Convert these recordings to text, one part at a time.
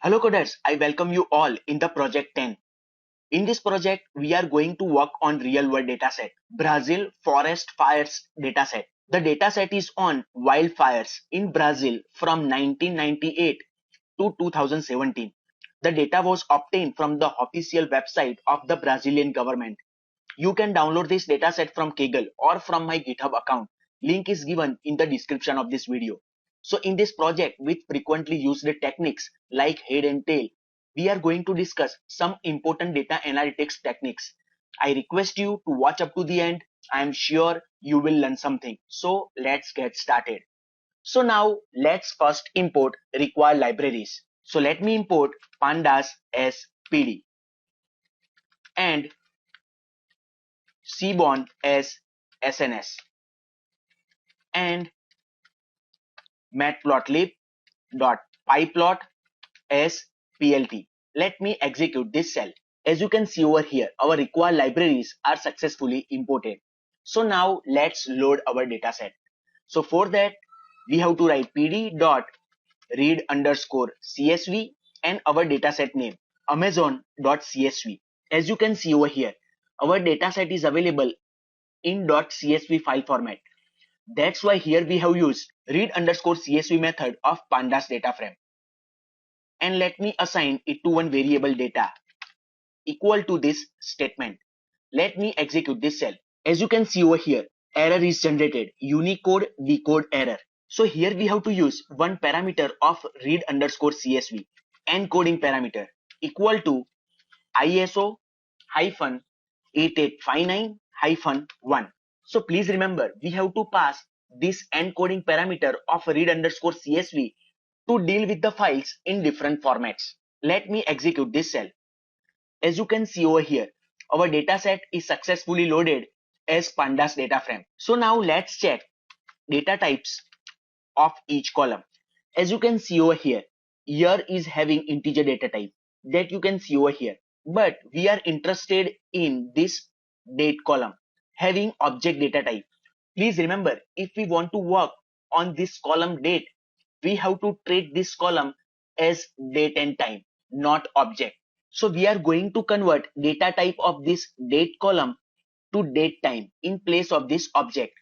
Hello coders, I welcome you all in the project 10. In this project, we are going to work on real world dataset, Brazil forest fires dataset. The dataset is on wildfires in Brazil from 1998 to 2017. The data was obtained from the official website of the Brazilian government. You can download this dataset from Kaggle or from my GitHub account. Link is given in the description of this video. So in this project with frequently used techniques like head and tail, we are going to discuss some important data analytics techniques. I request you to watch up to the end. I am sure you will learn something. So let's get started. So now let's first import required libraries. So let me import pandas as PD and Seaborn as SNS and matplotlib.pyplot as PLT. Let me execute this cell. As you can see over here, our required libraries are successfully imported. So now let's load our dataset. So for that, we have to write pd.read_csv and our dataset name amazon.csv. As you can see over here, our dataset is available in .csv file format. That's why here we have used read_csv method of pandas data frame. And let me assign it to one variable data equal to this statement. Let me execute this cell. As you can see over here, error is generated, Unicode decode error. So here we have to use one parameter of read_csv encoding parameter equal to ISO-8859-1. So please remember, we have to pass this encoding parameter of read_csv to deal with the files in different formats. Let me execute this cell. As you can see over here, our dataset is successfully loaded as pandas data frame. So now let's check data types of each column. As you can see over here, year is having integer data type that you can see over here. But we are interested in this date column having object data type. Please remember, if we want to work on this column date, we have to treat this column as date and time, not object. So we are going to convert data type of this date column to date time in place of this object.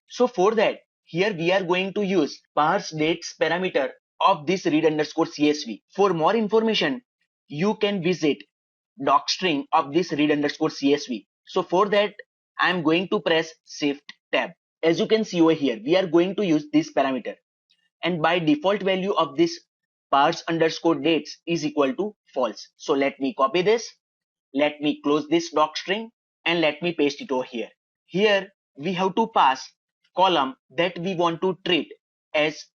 So for that, here we are going to use parse dates parameter of this read_csv. For more information, you can visit docstring of this read_csv. So for that, I am going to press shift tab. As you can see over here, we are going to use this parameter. And by default value of this parse_dates is equal to false. So let me copy this. Let me close this docstring and let me paste it over here. Here we have to pass column that we want to treat as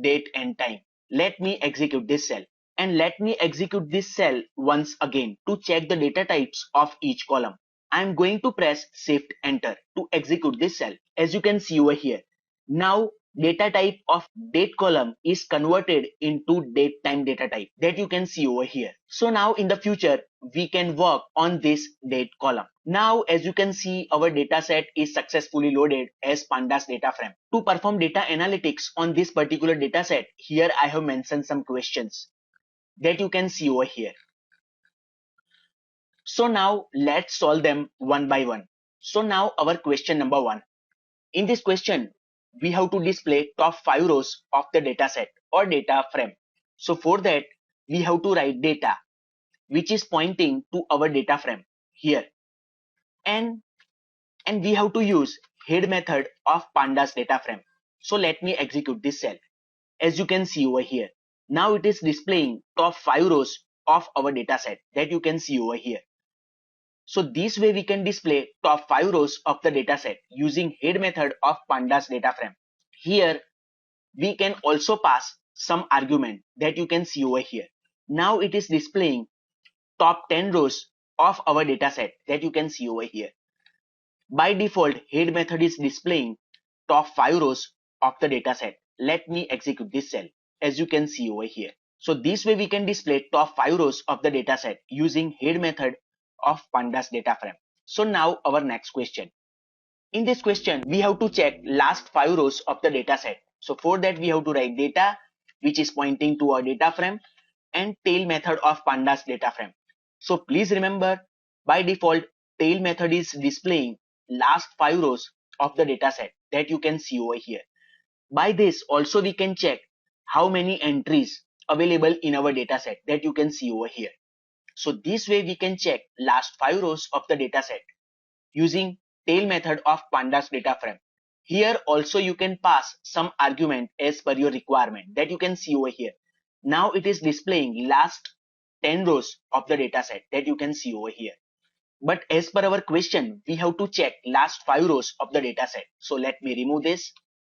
date and time. Let me execute this cell. And let me execute this cell once again to check the data types of each column. I am going to press shift enter to execute this cell. As you can see over here, now data type of date column is converted into date time data type that you can see over here. So now in the future, we can work on this date column. Now, as you can see, our data set is successfully loaded as pandas data frame. To perform data analytics on this particular data set, here I have mentioned some questions that you can see over here. So now let's solve them one by one. So now our question number 1. In this question, we have to display top 5 rows of the data set or data frame. So for that, we have to write data, which is pointing to our data frame here. And we have to use head method of pandas data frame. So let me execute this cell. As you can see over here, now it is displaying top 5 rows of our data set that you can see over here. So this way we can display top 5 rows of the dataset using head method of pandas data frame. Here we can also pass some argument that you can see over here. Now it is displaying top 10 rows of our dataset that you can see over here. By default, head method is displaying top 5 rows of the dataset. Let me execute this cell as you can see over here. So this way we can display top 5 rows of the dataset using head method of pandas data frame. So now our next question. In this question, we have to check last 5 rows of the data set. So for that, we have to write data, which is pointing to our data frame, and tail method of pandas data frame. So please remember, by default, tail method is displaying last 5 rows of the dataset that you can see over here. By this also we can check how many entries available in our dataset that you can see over here. So this way we can check last 5 rows of the dataset using tail method of pandas data frame. Here also you can pass some argument as per your requirement that you can see over here. Now it is displaying last 10 rows of the dataset that you can see over here. But as per our question, we have to check last 5 rows of the dataset. So let me remove this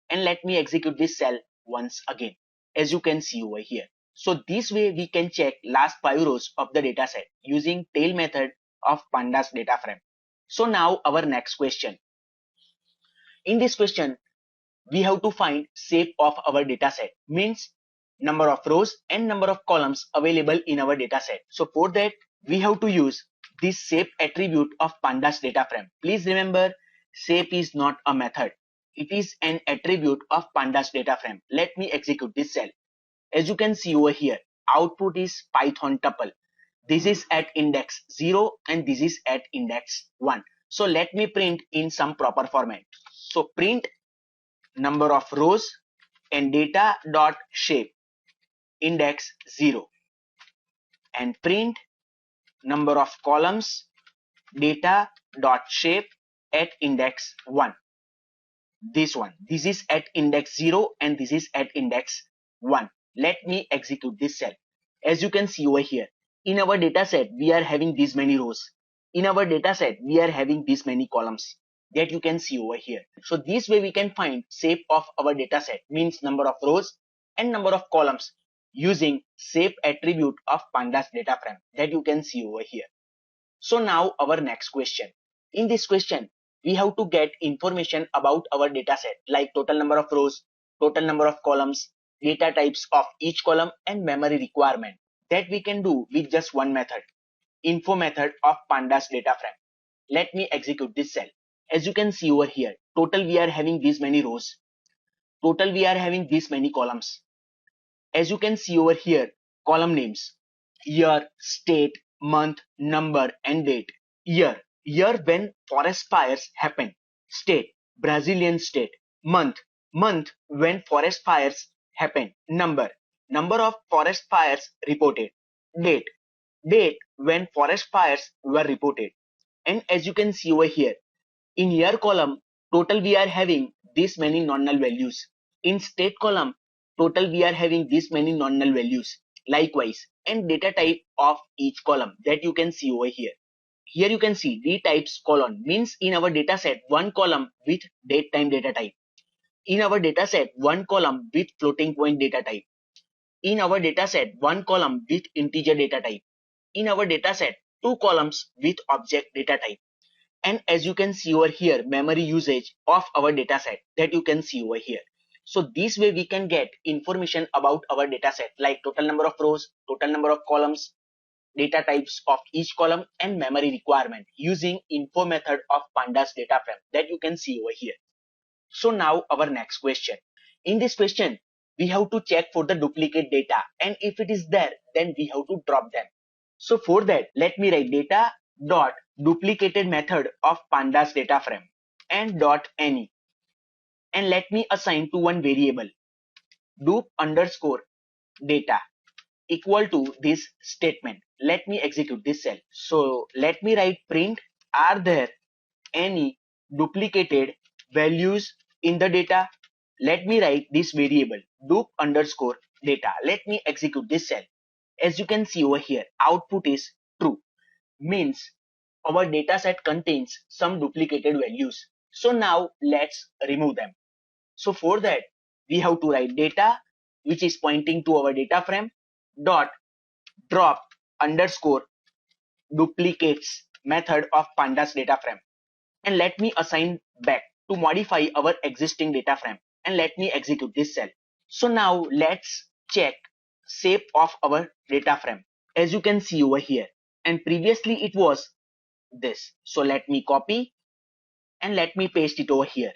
and let me execute this cell once again, as you can see over here. So this way we can check last 5 rows of the dataset using tail method of pandas data frame. So now our next question. In this question, we have to find shape of our dataset, means number of rows and number of columns available in our dataset. So for that, we have to use this shape attribute of pandas data frame. Please remember, shape is not a method. It is an attribute of pandas data frame. Let me execute this cell. As you can see over here, output is Python tuple. This is at index 0 and this is at index 1. So let me print in some proper format. So print number of rows and data dot shape index 0 and print number of columns data dot shape at index 1. This one, this is at index 0 and this is at index 1. Let me execute this cell. As you can see over here, in our data set we are having these many rows. In our data set we are having these many columns that you can see over here. So this way we can find shape of our data set, means number of rows and number of columns, using shape attribute of pandas data frame that you can see over here. So now our next question. In this question, we have to get information about our data set, like total number of rows, total number of columns, data types of each column, and memory requirement. That we can do with just one method, info method of pandas data frame. Let me execute this cell. As you can see over here, total we are having these many rows, total we are having these many columns. As you can see over here, column names, year, state, month, number, and date. Year, year when forest fires happen. State, Brazilian state. Month, month when forest fires happen. Number, number of forest fires reported. Date, date when forest fires were reported. And as you can see over here, in year column, total we are having this many non-null values. In state column, total we are having this many non-null values. Likewise, and data type of each column that you can see over here. Here you can see D types column, means in our data set one column with date time data type. In our data set one column with floating point data type. In our data set one column with integer data type. In our data set two columns with object data type. And as you can see over here, memory usage of our dataset that you can see over here. So this way we can get information about our dataset, like total number of rows, total number of columns, data types of each column, and memory requirement using info method of pandas data frame that you can see over here. So now our next question. In this question, we have to check for the duplicate data, and if it is there, then we have to drop them. So for that, let me write data dot duplicated method of pandas data frame and dot any, and let me assign to one variable dup underscore data equal to this statement. Let me execute this cell. So let me write print, are there any duplicated values in the data? Let me write this variable dup underscore data. Let me execute this cell. As you can see over here, output is true, means our data set contains some duplicated values. So now let's remove them. So for that, we have to write data, which is pointing to our data frame, dot drop underscore duplicates method of pandas data frame. And let me assign back to modify our existing data frame. And let me execute this cell. So now let's check shape of our data frame. As you can see over here, and previously it was this. So let me copy and let me paste it over here.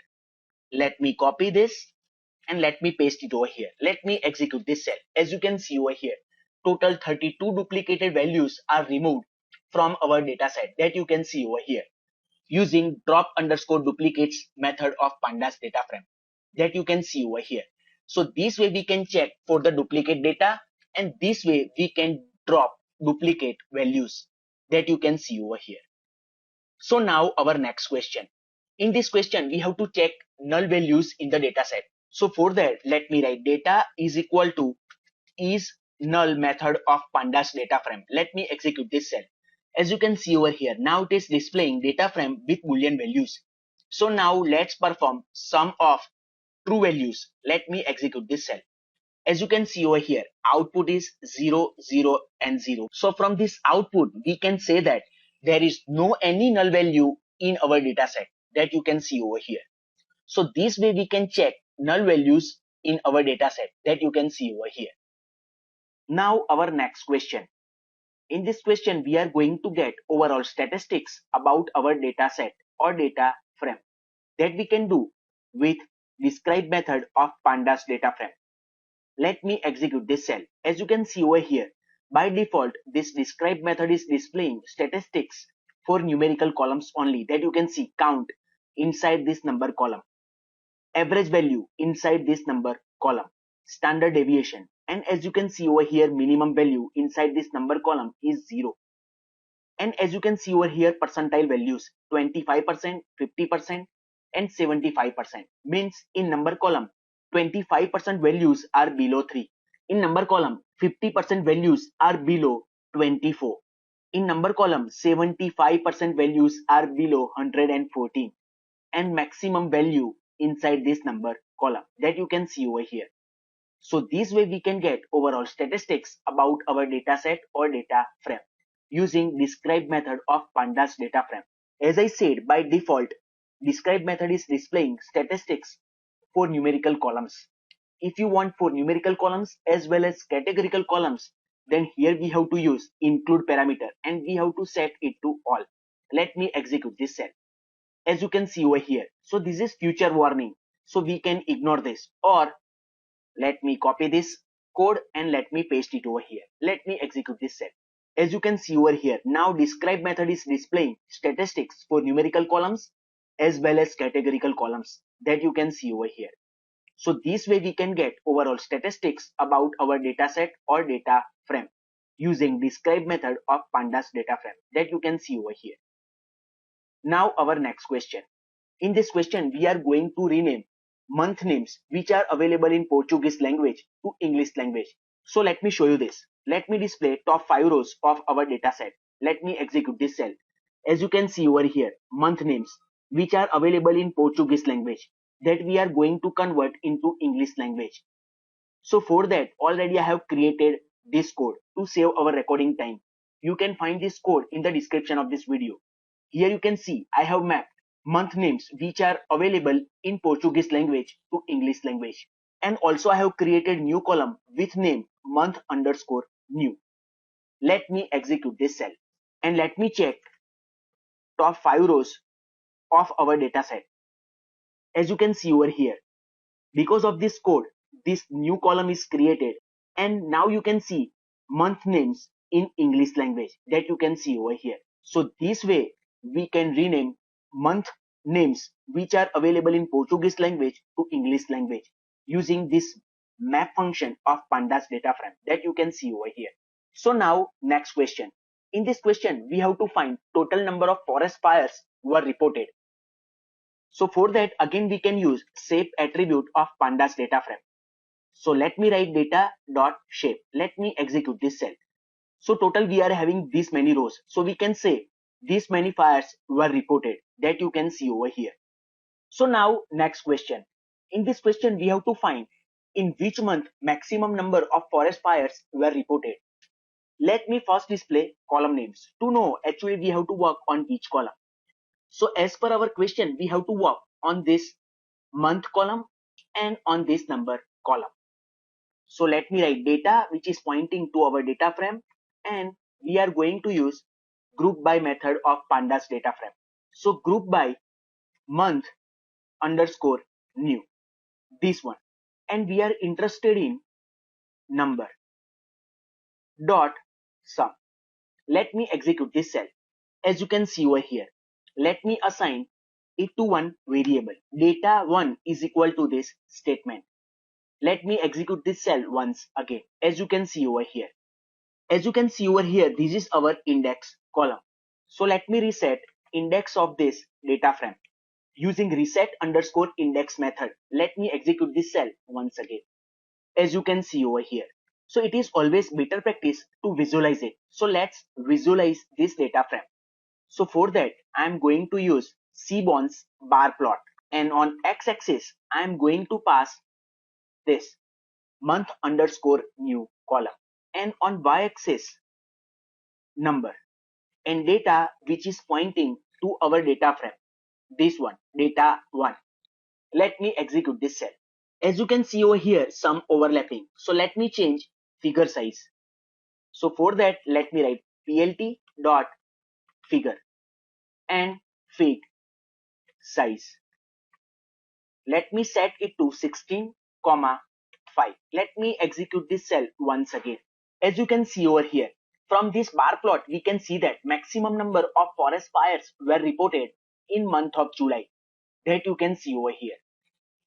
Let me copy this and let me paste it over here. Let me execute this cell. As you can see over here, total 32 duplicated values are removed from our data set that you can see over here using drop underscore duplicates method of pandas data frame that you can see over here. So this way we can check for the duplicate data, and this way we can drop duplicate values that you can see over here. So now our next question. In this question, we have to check null values in the data set. So for that, let me write data is equal to is null method of pandas data frame. Let me execute this cell. As you can see over here, now it is displaying data frame with boolean values. So now let's perform sum of true values. Let me execute this cell. As you can see over here, output is 0, 0 and 0. So from this output, we can say that there is no any null value in our data set that you can see over here. So this way we can check null values in our data set that you can see over here. Now our next question. In this question, we are going to get overall statistics about our data set or data frame that we can do with describe method of pandas data frame. Let me execute this cell. As you can see over here, by default, this describe method is displaying statistics for numerical columns only that you can see count inside this number column, average value inside this number column, standard deviation, and as you can see over here, minimum value inside this number column is 0. And as you can see over here, percentile values 25%, 50% and 75%. Means in number column 25% values are below 3. In number column 50% values are below 24. In number column 75% values are below 114, and maximum value inside this number column that you can see over here. So this way we can get overall statistics about our data set or data frame using describe method of pandas data frame. As I said, by default, describe method is displaying statistics for numerical columns. If you want for numerical columns as well as categorical columns, then here we have to use include parameter and we have to set it to all. Let me execute this cell. As you can see over here, so this is future warning, so we can ignore this, or let me copy this code and let me paste it over here. Let me execute this cell. As you can see over here, now describe method is displaying statistics for numerical columns as well as categorical columns that you can see over here. So this way we can get overall statistics about our data set or data frame using describe method of pandas data frame that you can see over here. Now our next question. In this question, we are going to rename month names which are available in Portuguese language to English language. So let me show you this. Let me display top 5 rows of our data set. Let me execute this cell. As you can see over here, month names which are available in Portuguese language that we are going to convert into English language. So for that, already I have created this code to save our recording time. You can find this code in the description of this video. Here you can see I have mapped month names which are available in Portuguese language to English language. And also I have created new column with name month underscore new. Let me execute this cell and let me check top 5 rows of our data set. As you can see over here, because of this code, this new column is created, and now you can see month names in English language that you can see over here. So this way we can rename month names which are available in Portuguese language to English language using this map function of pandas data frame that you can see over here. So now next question. In this question, we have to find total number of forest fires were reported. So for that, again we can use shape attribute of pandas data frame. So let me write data dot shape. Let me execute this cell. So total we are having this many rows. So we can say these many fires were reported that you can see over here. So now next question. In this question we have to find in which month maximum number of forest fires were reported. Let me first display column names. To know actually we have to work on each column. So as per our question, we have to work on this month column and on this number column. So let me write data which is pointing to our data frame, and we are going to use group by method of pandas data frame. So group by month underscore new, this one, and we are interested in number. dot sum. Let me execute this cell. As you can see over here, let me assign it to one variable. Data1 is equal to this statement. Let me execute this cell once again. As you can see over here. As you can see over here, this is our index column. So let me reset index of this data frame. Using reset underscore index method, let me execute this cell once again. As you can see over here. So it is always better practice to visualize it. So let's visualize this data frame. So for that, I am going to use Seaborn's bar plot. And on x-axis, I am going to pass this month underscore new column. And on y-axis, number. And data which is pointing to our data frame. This one, data 1. Let me execute this cell. As you can see over here, some overlapping. So let me change figure size. So for that, let me write plt dot figure and fig size. Let me set it to 16, 5. Let me execute this cell once again. As you can see over here, from this bar plot, we can see that maximum number of forest fires were reported in month of July. That you can see over here.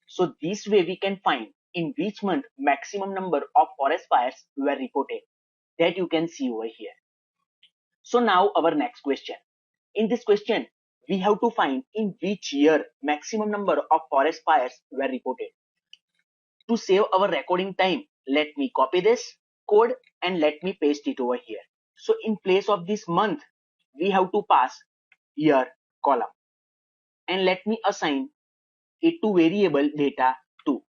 So this way we can find in which month maximum number of forest fires were reported. That you can see over here. So now our next question. In this question, we have to find in which year maximum number of forest fires were reported. To save our recording time, let me copy this code and let me paste it over here. So in place of this month, we have to pass year column. And let me assign it to variable data 2.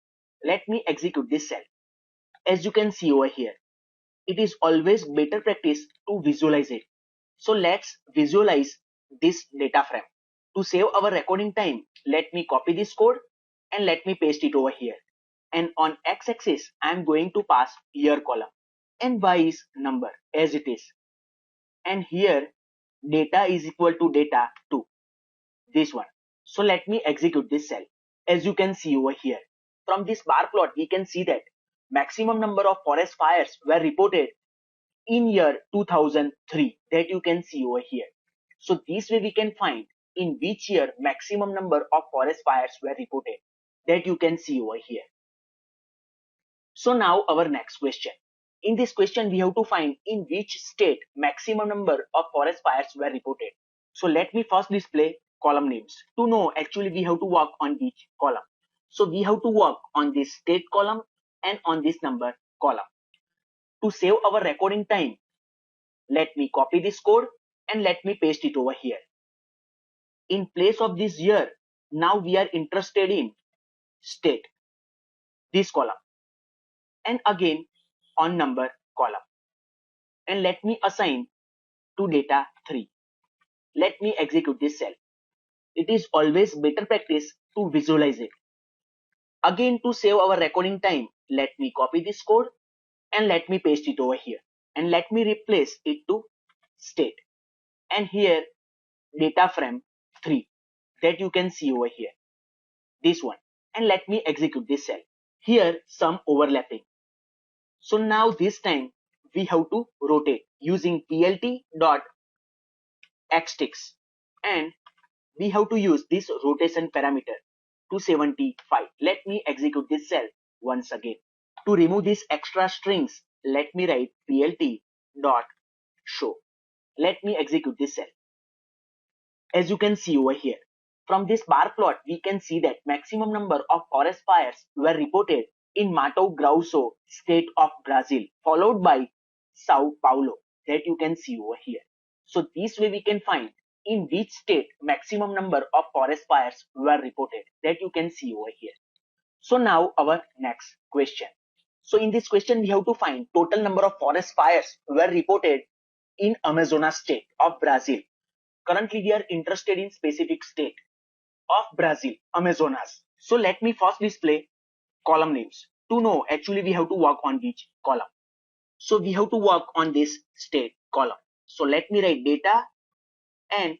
Let me execute this cell. As you can see over here, it is always better practice to visualize it. So let's visualize this data frame. To save our recording time, let me copy this code and let me paste it over here. And on x-axis, I am going to pass year column and y is number as it is. And here data is equal to data 2, this one. So let me execute this cell. As you can see over here, from this bar plot, we can see that maximum number of forest fires were reported in year 2003, that you can see over here. So this way we can find in which year maximum number of forest fires were reported, that you can see over here. So now our next question. In this question, we have to find in which state maximum number of forest fires were reported. So let me first display column names. To know, actually we have to work on each column. So we have to work on this state column and on this number column. To save our recording time, let me copy this code and let me paste it over here. In place of this year, now we are interested in state, this column. And again on number column. And let me assign to data 3. Let me execute this cell. It is always better practice to visualize it. Again, to save our recording time, let me copy this code and let me paste it over here. And let me replace it to state. And here data frame 3, that you can see over here. This one. And let me execute this cell. Here some overlapping. So now this time we have to rotate using plt dot xticks, and we have to use this rotation parameter to 75. Let me execute this cell once again. To remove these extra strings, let me write plt dot show. Let me execute this cell. As you can see over here, from this bar plot, we can see that maximum number of forest fires were reported in Mato Grosso, state of Brazil, followed by Sao Paulo, that you can see over here. So this way we can find in which state maximum number of forest fires were reported, that you can see over here. So now our next question. So in this question, we have to find total number of forest fires were reported in Amazonas state of Brazil. Currently, we are interested in specific state of Brazil, Amazonas. So let me first display column names. To know, actually we have to work on each column. So we have to work on this state column. So let me write data and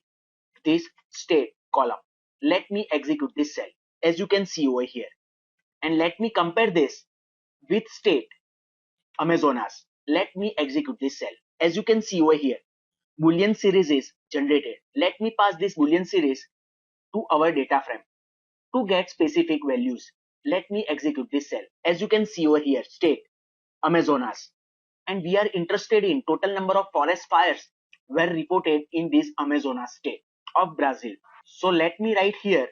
this state column. Let me execute this cell, as you can see over here. And let me compare this with state Amazonas. Let me execute this cell. As you can see over here, Boolean series is generated. Let me pass this Boolean series to our data frame to get specific values. Let me execute this cell. As you can see over here, state Amazonas. And we are interested in total number of forest fires were reported in this Amazonas state of Brazil. So let me write here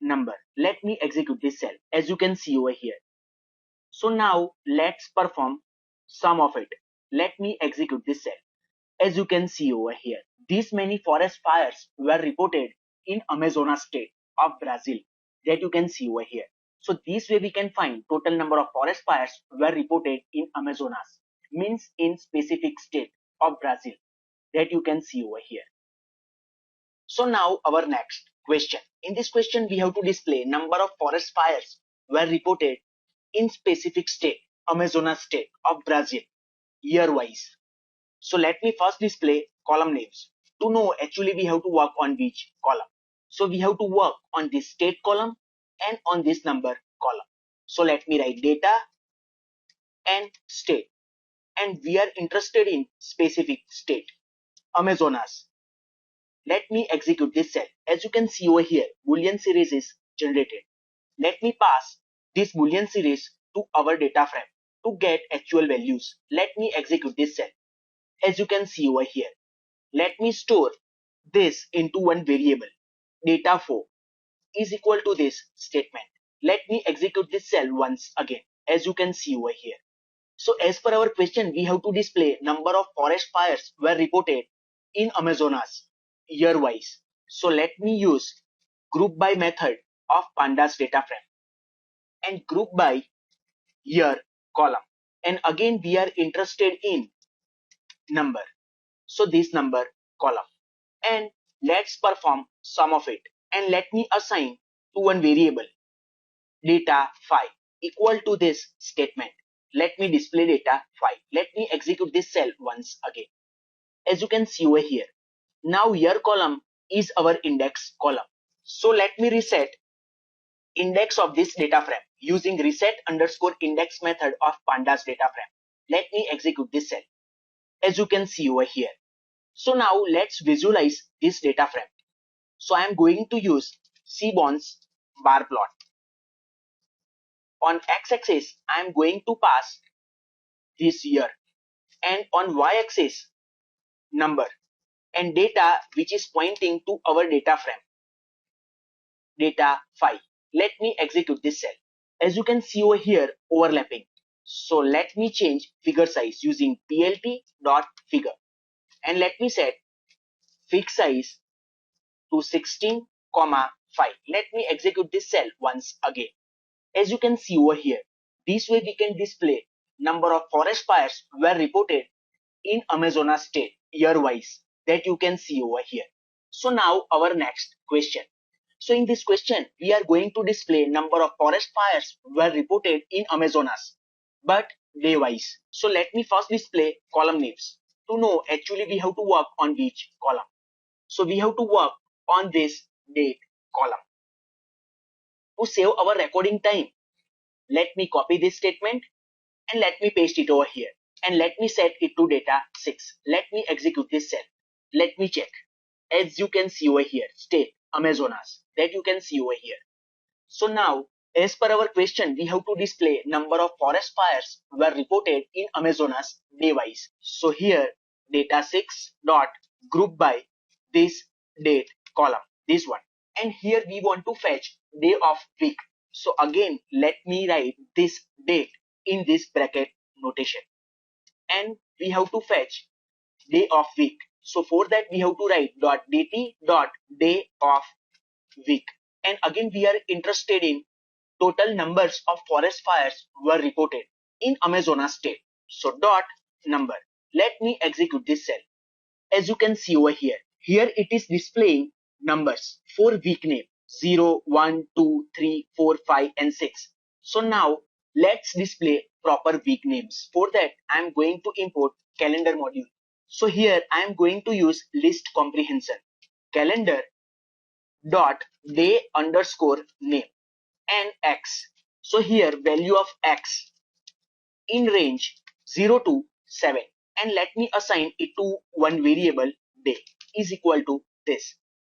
number. Let me execute this cell. As you can see over here. So now let's perform sum of it. Let me execute this cell. As you can see over here, these many forest fires were reported in Amazonas state of Brazil that you can see over here. So this way we can find total number of forest fires were reported in Amazonas, means in specific state of Brazil that you can see over here. So now our next question. In this question we have to display number of forest fires were reported in specific state, Amazonas state of Brazil, year wise. So let me first display column names. To know actually we have to work on which column. So we have to work on this state column and on this number column. So let me write data and state. And we are interested in specific state, Amazonas. Let me execute this cell. As you can see over here, Boolean series is generated. Let me pass this Boolean series to our data frame to get actual values. Let me execute this cell. As you can see over here, let me store this into one variable. Data4 is equal to this statement. Let me execute this cell once again, as you can see over here. So as per our question, we have to display number of forest fires were reported in Amazonas year wise. So let me use group by method of pandas data frame and group by year column. And again we are interested in number. So this number column. And let's perform sum of it. And let me assign to one variable data 5 equal to this statement. Let me display data 5. Let me execute this cell once again. As you can see over here, now year column is our index column. So let me reset index of this data frame using reset underscore index method of pandas data frame. Let me execute this cell. As you can see over here. So now let's visualize this data frame. So I am going to use Seaborn's bar plot. On x-axis, I am going to pass this year, and on y-axis, number and data which is pointing to our data frame, data 5. Let me execute this cell. As you can see over here, overlapping. So let me change figure size using plt.figure, and let me set fix size to 16,5. Let me execute this cell once again. As you can see over here, this way we can display number of forest fires were reported in Amazonas state year wise that you can see over here. So now our next question. So in this question, we are going to display number of forest fires were reported in Amazonas, but day wise. So let me first display column names. To know actually we have to work on which column. So we have to work on this date column. To save our recording time, let me copy this statement and let me paste it over here. And let me set it to data 6. Let me execute this cell. Let me check. As you can see over here, state Amazonas that you can see over here. So now, as per our question, we have to display number of forest fires were reported in Amazonas day wise. So here, data 6 dot group by this date column, this one. And here we want to fetch day of week. So again, let me write this date in this bracket notation. And we have to fetch day of week. So for that we have to write .dt .day of week. And again we are interested in total numbers of forest fires were reported in Amazonas state. So dot number. Let me execute this cell. As you can see over here, here it is displaying numbers for week name 0, 1, 2, 3, 4, 5 and 6. So now let's display proper week names. For that I am going to import calendar module. So here I am going to use list comprehension calendar dot day underscore name and x. So here value of x in range 0 to 7, and let me assign it to one variable day is equal to this,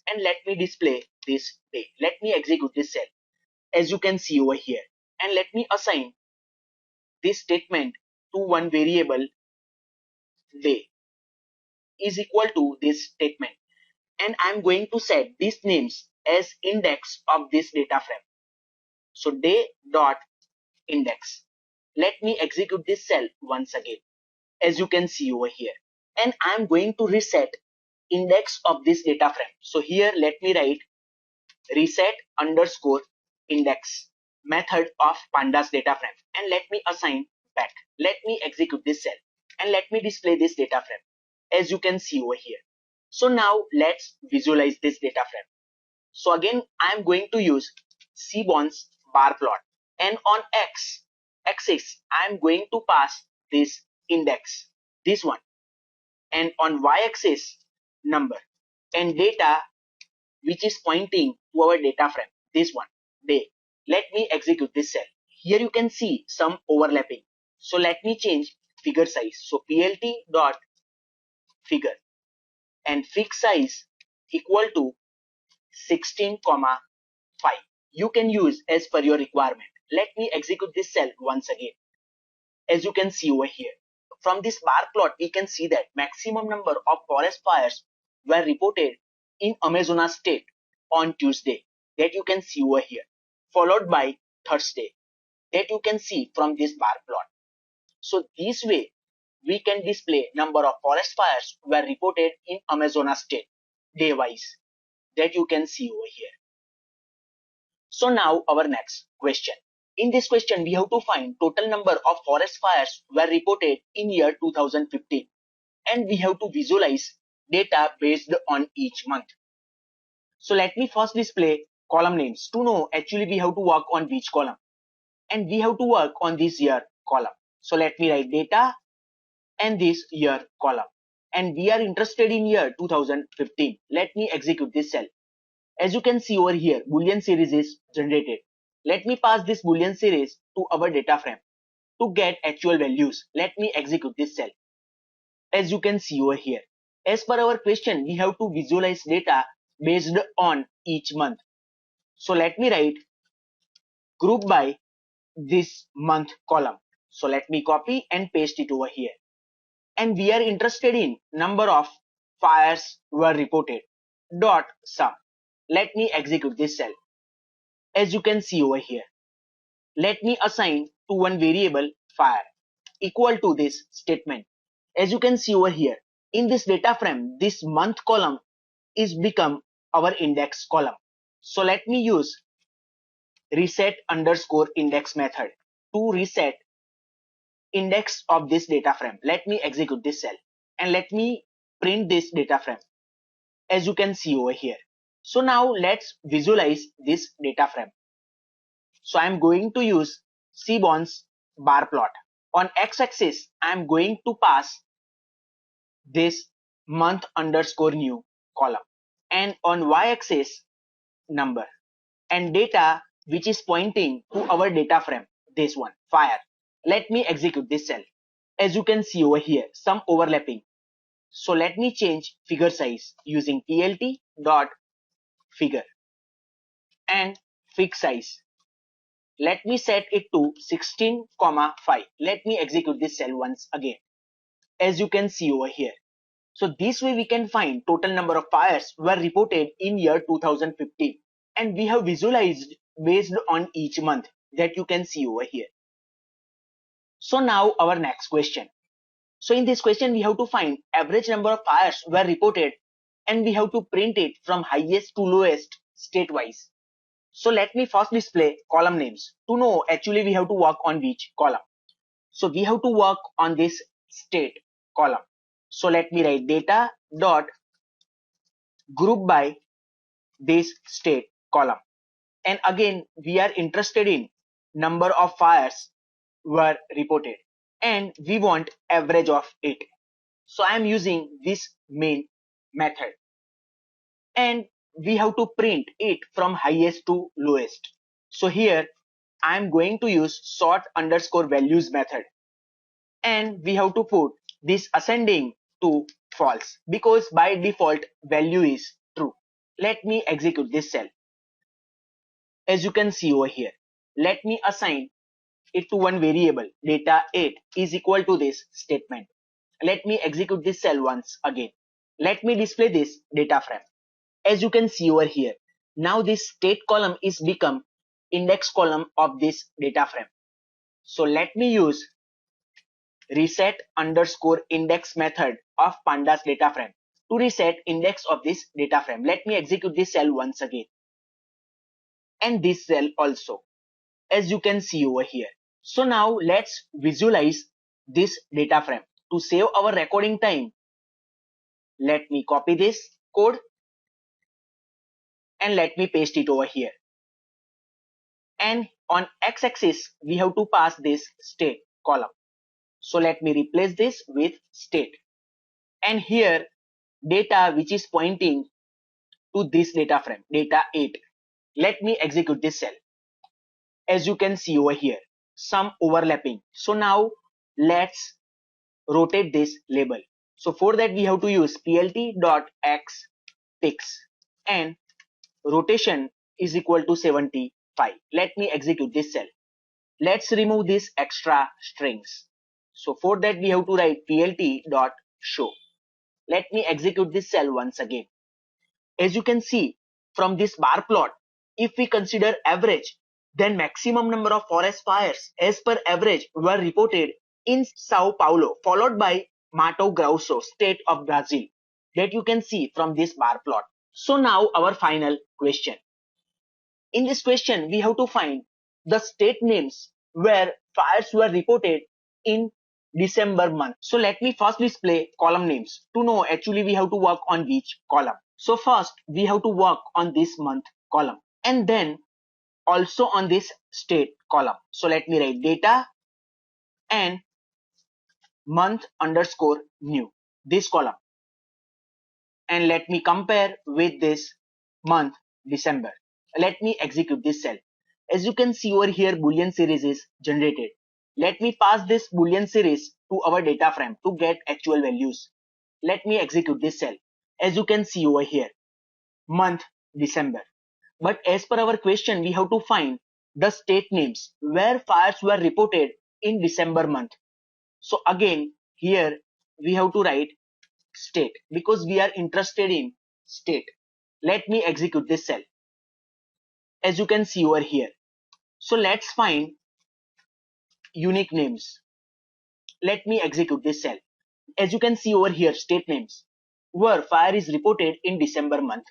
and let me display this day. Let me execute this cell as you can see over here, and let me assign this statement to one variable day is equal to this statement, and I'm going to set these names as index of this data frame. So day dot index. Let me execute this cell once again as you can see over here, and I'm going to reset index of this data frame. So here let me write reset underscore index method of pandas data frame, and let me assign back. Let me execute this cell and let me display this data frame as you can see over here. So now let's visualize this data frame. So again I'm going to use Seaborn's bar plot, and on x axis I'm going to pass this index, this one, and on y axis number, and data which is pointing to our data frame, this one, day. Let me execute this cell. Here you can see some overlapping. So let me change figure size. So plt dot figure and fix size equal to 16,5. You can use as per your requirement. Let me execute this cell once again. As you can see over here, from this bar plot we can see that maximum number of forest fires were reported in Amazonas state on Tuesday, that you can see over here, followed by Thursday, that you can see from this bar plot. So this way we can display number of forest fires were reported in Amazonas state day wise, that you can see over here. So now our next question. In this question, we have to find total number of forest fires were reported in year 2015, and we have to visualize data based on each month. So let me first display column names to know actually we have to work on which column, and we have to work on this year column. So let me write data and this year column, and we are interested in year 2015. Let me execute this cell. As you can see over here, Boolean series is generated. Let me pass this Boolean series to our data frame to get actual values. Let me execute this cell. As you can see over here, as per our question, we have to visualize data based on each month. So let me write group by this month column. So let me copy and paste it over here. And we are interested in number of fires were reported dot sum. Let me execute this cell. As you can see over here, let me assign to one variable fire equal to this statement. As you can see over here, in this data frame, this month column is become our index column. So let me use reset underscore index method to reset index of this data frame. Let me execute this cell and let me print this data frame as you can see over here. So now let's visualize this data frame. So I'm going to use Seaborn's bar plot. On x-axis, I'm going to pass this month underscore new column, and on y-axis number, and data which is pointing to our data frame, this one, fire. Let me execute this cell. As you can see over here, some overlapping. So let me change figure size using plt dot figure and fix size. Let me set it to 16,5. Let me execute this cell once again. As you can see over here. So this way we can find total number of fires were reported in year 2015, and we have visualized based on each month, that you can see over here. So now our next question. So in this question we have to find average number of fires were reported, and we have to print it from highest to lowest state wise. So let me first display column names to know actually we have to work on which column. So we have to work on this state column. So let me write data dot group by this state column. And again, we are interested in number of fires were reported, and we want average of it. So I am using this main method, and we have to print it from highest to lowest. So here I am going to use sort underscore values method, and we have to put this ascending to false because by default value is true. Let me execute this cell. As you can see over here, let me assign it to one variable. Data 8 is equal to this statement. Let me execute this cell once again. Let me display this data frame. As you can see over here, now this state column is become index column of this data frame. So let me use reset underscore index method of pandas data frame to reset index of this data frame. Let me execute this cell once again and this cell also, as you can see over here. So now let's visualize this data frame. To save our recording time, let me copy this code and let me paste it over here. And on x-axis, we have to pass this state column. So let me replace this with state. And here, data which is pointing to this data frame, data 8. Let me execute this cell. As you can see over here, some overlapping. So now let's rotate this label. So for that we have to use plt.x ticks and rotation is equal to 75. Let me execute this cell. Let's remove these extra strings. So for that we have to write plt.show. Let me execute this cell once again. As you can see from this bar plot, if we consider average, then maximum number of forest fires as per average were reported in Sao Paulo, followed by Mato Grosso, state of Brazil, that you can see from this bar plot. So now our final question. In this question, we have to find the state names where fires were reported in December month. So let me first display column names to know actually we have to work on which column. So first we have to work on this month column and then also on this state column. So let me write data and month underscore new, this column, and let me compare with this month December. Let me execute this cell. As you can see over here, Boolean series is generated. Let me pass this Boolean series to our data frame to get actual values. Let me execute this cell. As you can see over here, month December. But as per our question, we have to find the state names where fires were reported in December month. So again, here we have to write state because we are interested in state. Let me execute this cell. As you can see over here. So let's find unique names. Let me execute this cell. As you can see over here, state names where fire is reported in December month.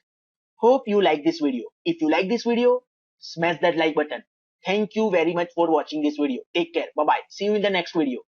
Hope you like this video. If you like this video, smash that like button. Thank you very much for watching this video. Take care. Bye bye. See you in the next video.